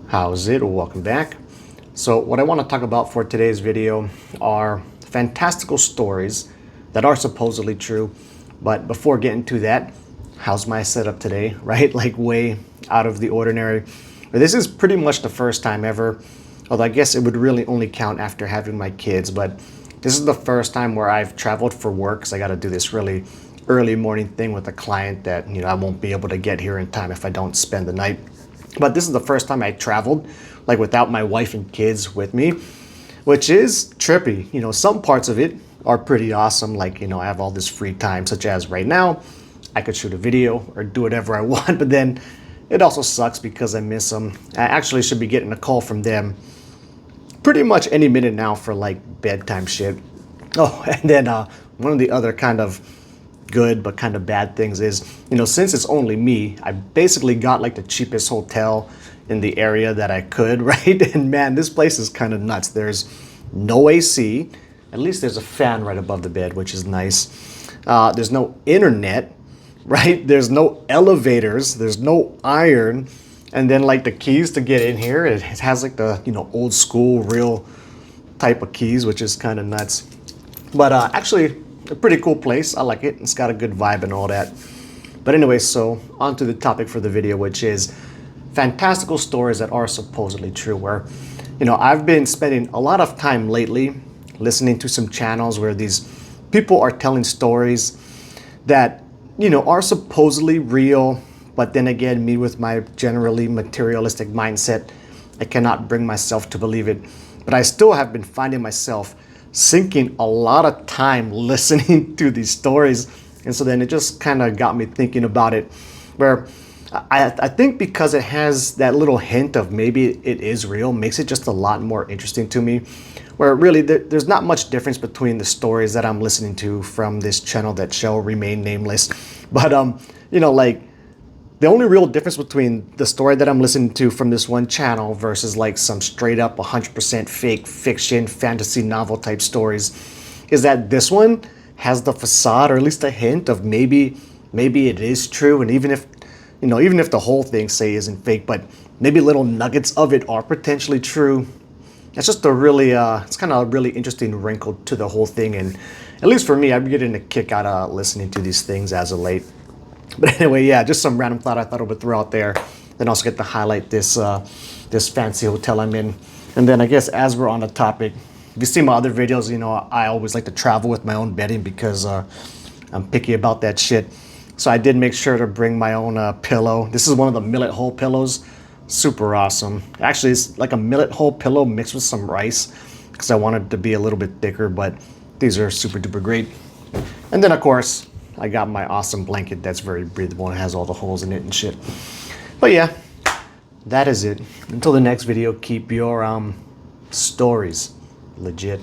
How's it? Welcome back. So what I want to talk about for today's video are fantastical stories that are supposedly true. But before getting to that, how's my setup today, right? Like way out of the ordinary. This is pretty much the first time ever, although I guess it would really only count after having my kids, but this is the first time where I've traveled for work because I got to do this really early morning thing with a client that, I won't be able to get here in time if I don't spend the night. But this is the first time I traveled, like without my wife and kids with me, which is trippy. Some parts of it are pretty awesome. Like, I have all this free time, such as right now, I could shoot a video or do whatever I want, but then it also sucks because I miss them. I actually should be getting a call from them pretty much any minute now for like bedtime shit. Oh, and then one of the other kind of good but kind of bad things is, since it's only me, I basically got like the cheapest hotel in the area that I could, right? And man, this place is kind of nuts. There's no AC. At least there's a fan right above the bed, which is nice. There's no internet, right? There's no elevators. There's no iron. And then like the keys to get in here, it has like the, old school real type of keys, which is kind of nuts. But actually, a pretty cool place. I like it. It's got a good vibe and all that. But anyway, so on to the topic for the video, which is fantastical stories that are supposedly true, where, I've been spending a lot of time lately listening to some channels where these people are telling stories that, are supposedly real. But then again, me with my generally materialistic mindset, I cannot bring myself to believe it. But I still have been finding myself sinking a lot of time listening to these stories. And so then it just kind of got me thinking about it, where I think because it has that little hint of maybe it is real, makes it just a lot more interesting to me, where really there's not much difference between the stories that I'm listening to from this channel that shall remain nameless. But, like, the only real difference between the story that I'm listening to from this one channel versus like some straight up 100% fake fiction fantasy novel type stories is that this one has the facade, or at least a hint of maybe it is true. And even if the whole thing say isn't fake, but maybe little nuggets of it are potentially true. It's just a really, it's kind of a really interesting wrinkle to the whole thing. And at least for me, I'm getting a kick out of listening to these things as of late. But anyway, yeah, just some random thought I thought I would throw out there. Then also get to highlight this this fancy hotel I'm in. And then I guess as we're on the topic, if you see my other videos, I always like to travel with my own bedding because I'm picky about that shit. So I did make sure to bring my own pillow. This is one of the millet hole pillows. Super awesome. Actually, it's like a millet hole pillow mixed with some rice because I wanted it to be a little bit thicker, but these are super duper great. And then of course, I got my awesome blanket that's very breathable and has all the holes in it and shit. But yeah, that is it. Until the next video, keep your stories legit.